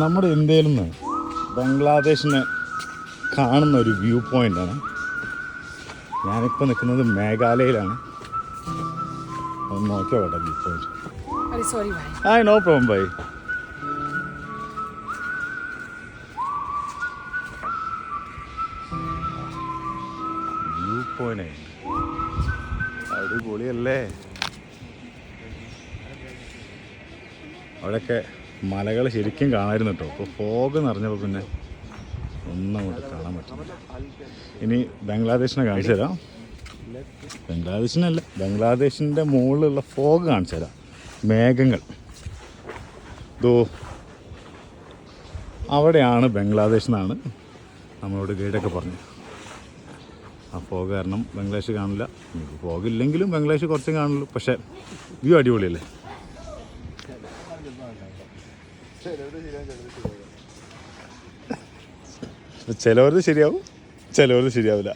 നമ്മുടെ ഇന്ത്യയിൽ നിന്ന് ബംഗ്ലാദേശിനെ കാണുന്ന ഒരു വ്യൂ പോയിൻ്റാണ്. ഞാനിപ്പോൾ നിൽക്കുന്നത് മേഘാലയയിലാണ്. ഒന്ന് നോക്കിയോ കേട്ടോ view point. No problem bye. View point അടിപൊളിയല്ലേ. അവിടെയൊക്കെ മലകൾ ശരിക്കും കാണാമായിരുന്നു കേട്ടോ. ഇപ്പോൾ ഫോഗ് നിറഞ്ഞപ്പോൾ പിന്നെ ഒന്നും അങ്ങോട്ട് കാണാൻ പറ്റുന്നില്ല. ഇനി ബംഗ്ലാദേശിനെ കാണിച്ചു തരാം. ബംഗ്ലാദേശിൻ്റെ മുകളിലുള്ള ഫോഗ് കാണിച്ചു തരാം. മേഘങ്ങൾ ഇതോ അവിടെയാണ് ബംഗ്ലാദേശ് എന്നാണ് നമ്മളോട് ഗൈഡൊക്കെ പറഞ്ഞു. ആ ഫോഗ് കാരണം ബംഗ്ലാദേശ് കാണില്ല. ഫോഗ് ഇല്ലെങ്കിലും ബംഗ്ലാദേശ് കുറച്ചും കാണുള്ളൂ. പക്ഷേ വ്യൂ അടിപൊളിയല്ലേ. ചിലവരത് ശരിയാവും, ചിലവരത് ശരിയാവില്ല.